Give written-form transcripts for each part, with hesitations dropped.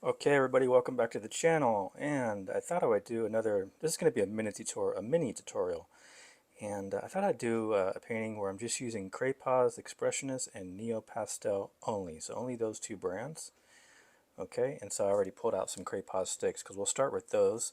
Okay, everybody, welcome back to the channel. And I thought I would do another. This is going to be a mini tutorial. And I thought I'd do a painting where I'm just using Craypas, expressionist, and Neopastel only. So only those two brands. Okay, and so I already pulled out some Craypas sticks because we'll start with those.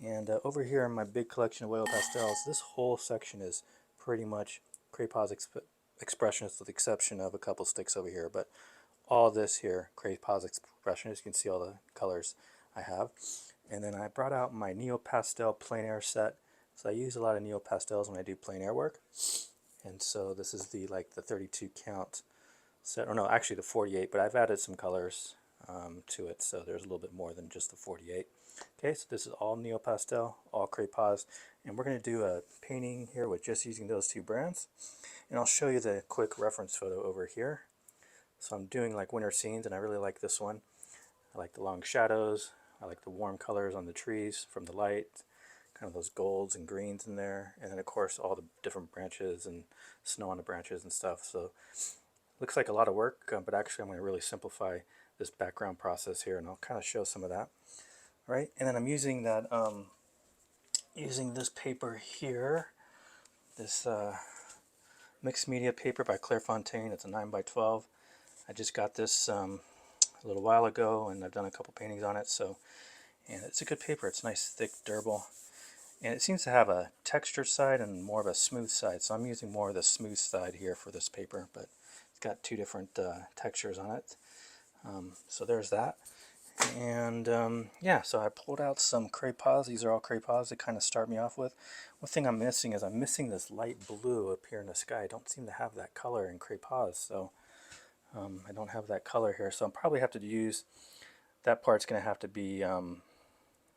And over here in my big collection of oil pastels, this whole section is pretty much Craypas expressionist, with the exception of a couple sticks over here. But all this here, Craypas expression, as you can see all the colors I have. And then I brought out my Neopastel plein air set. So I use a lot of Neopastels when I do plein air work. And so this is the 32 count set, or no, actually the 48, but I've added some colors to it, so there's a little bit more than just the 48. Okay, so this is all Neopastel, all Craypas, and we're going to do a painting here with just using those two brands. And I'll show you the quick reference photo over here. So I'm doing like winter scenes, and I really like this one. I like the long shadows. I like the warm colors on the trees from the light, kind of those golds and greens in there. And then of course all the different branches and snow on the branches and stuff. So looks like a lot of work, but actually I'm going to really simplify this background process here, and I'll kind of show some of that. All right, and then I'm using that, using this paper here, this mixed media paper by Clairefontaine. It's a 9 by 12. I just got this a little while ago, and I've done a couple paintings on it. So, and it's a good paper. It's nice, thick, durable, and it seems to have a textured side and more of a smooth side. So I'm using more of the smooth side here for this paper, but it's got two different textures on it. So there's that. And yeah, so I pulled out some Craypas. These are all Craypas to kind of start me off with. One thing I'm missing is I'm missing this light blue up here in the sky. I don't seem to have that color in Craypas, so I don't have that color here. So I'll probably have to use, that part's going to have to be,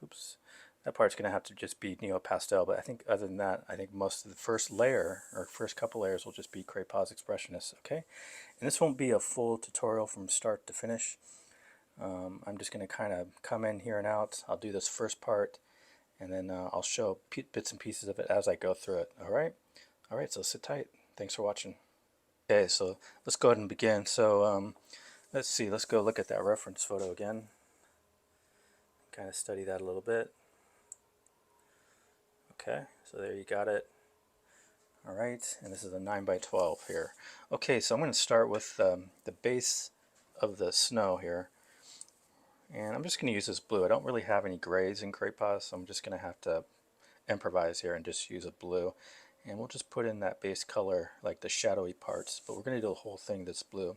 oops, that part's going to have to just be Neopastel. But I think other than that, I think most of the first layer, or first couple layers, will just be Craypas Expressionist, okay? And this won't be a full tutorial from start to finish. I'm just going to kind of come in here and out. I'll do this first part, and then I'll show bits and pieces of it as I go through it. All right, so sit tight. Thanks for watching. Okay, so let's go ahead and begin. So let's see, let's go look at that reference photo again. Kind of study that a little bit. Okay, so there you got it. All right, and this is a 9 by 12 here. Okay, so I'm going to start with the base of the snow here. And I'm just going to use this blue. I don't really have any grays in Craypas, so I'm just going to have to improvise here and just use a blue. And we'll just put in that base color, like the shadowy parts, but we're going to do the whole thing that's blue.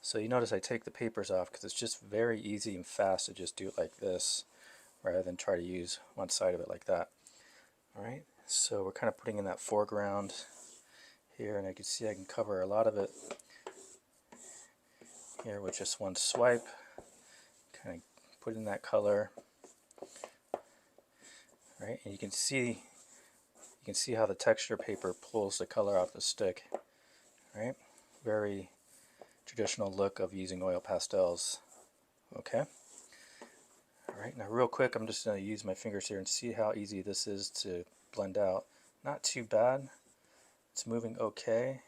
So you notice I take the papers off because it's just very easy and fast to just do it like this, rather than try to use one side of it like that. Alright, so we're kind of putting in that foreground here, and I can see I can cover a lot of it here with just one swipe. Kind of put in that color, right? And you can see how the texture paper pulls the color off the stick, right? Very traditional look of using oil pastels. Okay. All right. Now, real quick, I'm just going to use my fingers here and see how easy this is to blend out. Not too bad. It's moving okay,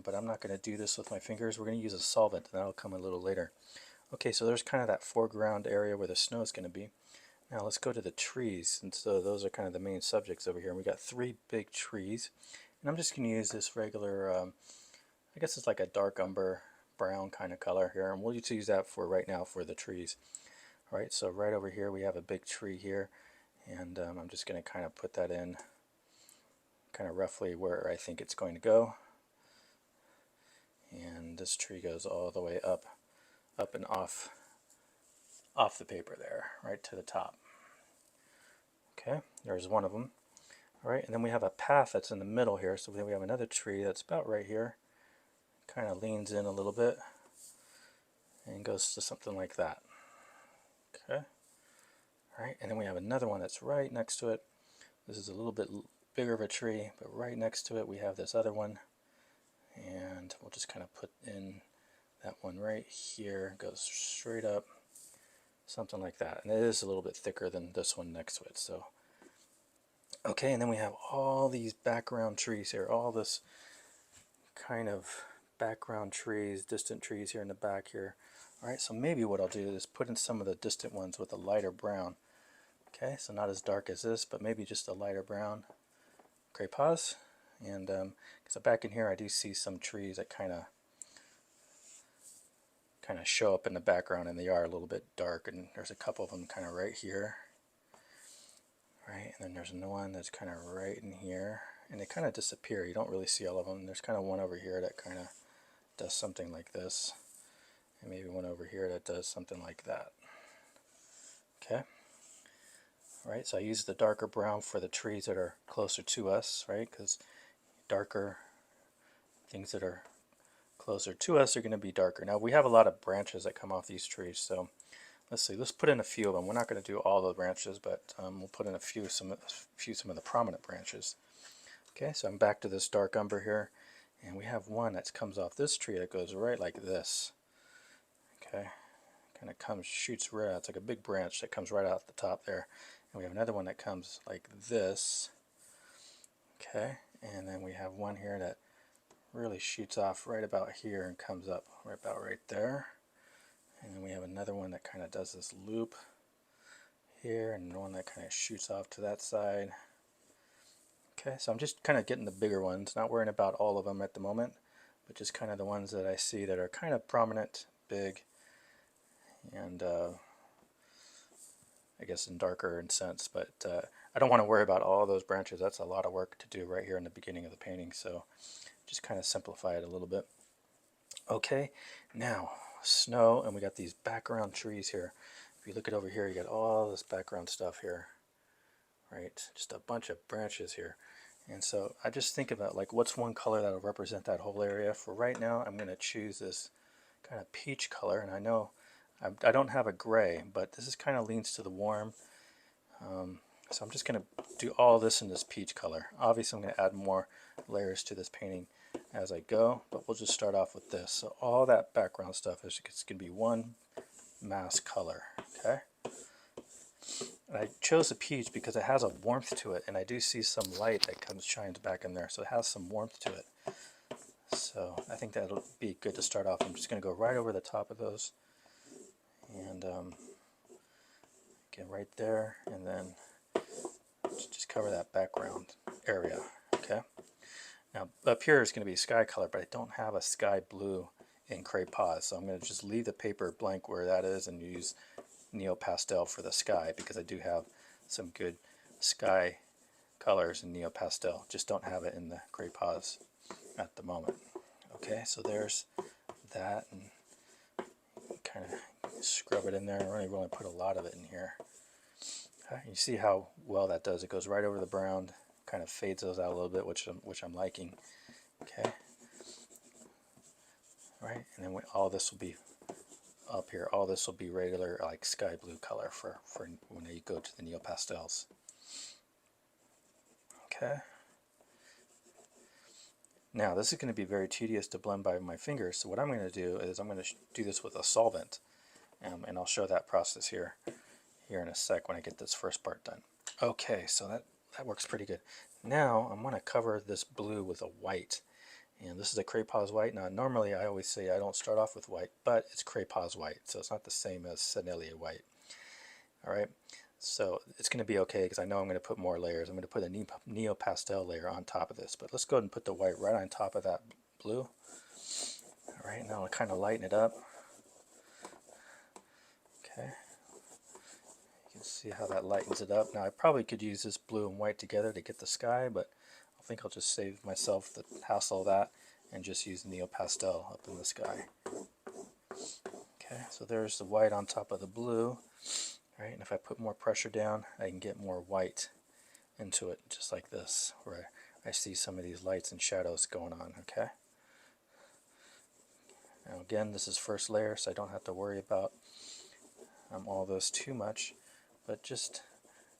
but I'm not going to do this with my fingers. We're going to use a solvent, and that'll come a little later. Okay, so there's kind of that foreground area where the snow is going to be. Now let's go to the trees, and so those are kind of the main subjects over here. And we got three big trees, and I'm just going to use this regular, I guess it's like a dark umber brown kind of color here, and we'll just use that for right now for the trees. All right, so right over here we have a big tree here, and I'm just going to kind of put that in kind of roughly where I think it's going to go. And this tree goes all the way up and off the paper there, right to the top. Okay, there's one of them. All right, and then we have a path that's in the middle here, so then we have another tree that's about right here, kind of leans in a little bit and goes to something like that. Okay, all right, and then we have another one that's right next to it. This is a little bit bigger of a tree, but right next to it we have this other one, and we'll just kind of put in that one right here, goes straight up, something like that. And it is a little bit thicker than this one next to it. So okay, and then we have all these background trees here, all this kind of background trees, distant trees here in the back here. Alright, so maybe what I'll do is put in some of the distant ones with a lighter brown. Okay, so not as dark as this, but maybe just a lighter brown Craypas. And because back in here I do see some trees that kind of show up in the background, and they are a little bit dark, and there's a couple of them kind of right here. Right, and then there's another one that's kind of right in here, and they kind of disappear. You don't really see all of them. There's kind of one over here that kind of does something like this, and maybe one over here that does something like that. Okay. Alright, so I use the darker brown for the trees that are closer to us, right? Because darker things that are closer to us are going to be darker. Now we have a lot of branches that come off these trees, so let's see. Let's put in a few of them. We're not going to do all the branches, but we'll put in a few, some of the prominent branches. Okay, so I'm back to this dark umber here, and we have one that comes off this tree that goes right like this. Okay, kind of shoots right out. It's like a big branch that comes right out the top there. And we have another one that comes like this. Okay, and then we have one here that really shoots off right about here and comes up right about right there. And then we have another one that kind of does this loop here, and one that kind of shoots off to that side. Okay, so I'm just kind of getting the bigger ones, not worrying about all of them at the moment, but just kind of the ones that I see that are kind of prominent, big, and I guess in darker in sense, but I don't want to worry about all those branches. That's a lot of work to do right here in the beginning of the painting, so just kind of simplify it a little bit. Okay, now snow, and we got these background trees here. If you look at over here, you got all this background stuff here, right? Just a bunch of branches here. And so I just think about like what's one color that'll represent that whole area. For right now, I'm going to choose this kind of peach color, and I know I don't have a gray, but this is kind of leans to the warm. So I'm just going to do all this in this peach color. Obviously I'm going to add more layers to this painting as I go, but we'll just start off with this. So all that background stuff is going to be one mass color. Okay. And I chose the peach because it has a warmth to it, and I do see some light that shines back in there, so it has some warmth to it. So I think that'll be good to start off. I'm just going to go right over the top of those, and get right there, and then just cover that background area. Okay. Now up here is going to be sky color, but I don't have a sky blue in Craypas, so I'm going to just leave the paper blank where that is and use Neopastel for the sky, because I do have some good sky colors in Neopastel, just don't have it in the Craypas at the moment. Okay, so there's that, and kind of scrub it in there. I really put a lot of it in here. Okay, you see how well that does. It goes right over the brown, kind of fades those out a little bit, which I'm liking. Okay, right, and then all this will be up here. All this will be regular, like sky blue color for when you go to the Neopastels. Okay. Now this is going to be very tedious to blend by my fingers, so what I'm going to do is I'm going to do this with a solvent, and I'll show that process here in a sec when I get this first part done. Okay, so that works pretty good. Now I'm going to cover this blue with a white, and this is a Craypas white. Now normally I always say I don't start off with white, but it's Craypas white, so it's not the same as Sennelier white. Alright, so it's going to be okay because I know I'm going to put more layers. I'm going to put a Neopastel layer on top of this, but let's go ahead and put the white right on top of that blue. Alright, now I'll kind of lighten it up. Okay, you can see how that lightens it up. Now I probably could use this blue and white together to get the sky, but I think I'll just save myself the hassle of that and just use Neopastel up in the sky. Okay, so there's the white on top of the blue. Right, and if I put more pressure down, I can get more white into it, just like this, where I see some of these lights and shadows going on. Okay. Now again, this is first layer, so I don't have to worry about all those too much, but just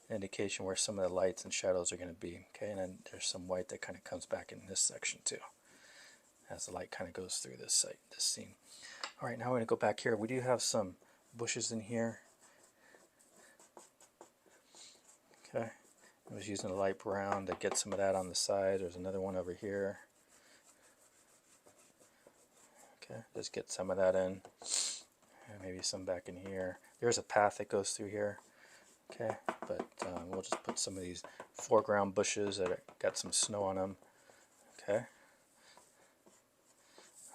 an indication where some of the lights and shadows are going to be. Okay, and then there's some white that kind of comes back in this section too, as the light kind of goes through this scene. All right, now we're going to go back here. We do have some bushes in here. Okay, I was using a light brown to get some of that on the side. There's another one over here. Okay, just get some of that in. maybe some back in here. There's a path that goes through here. Okay, but we'll just put some of these foreground bushes that got some snow on them. Okay.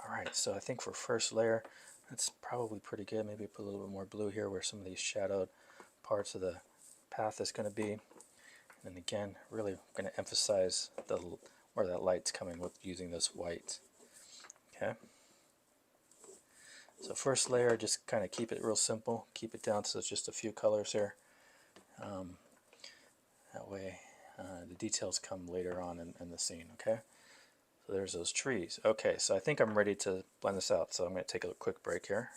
Alright, so I think for first layer, that's probably pretty good. Maybe put a little bit more blue here where some of these shadowed parts of the path is going to be. And again, really going to emphasize where that light's coming with using this white. Okay. So first layer, just kind of keep it real simple. Keep it down to just a few colors here. That way the details come later on in the scene. Okay. So there's those trees. Okay, so I think I'm ready to blend this out. So I'm going to take a quick break here.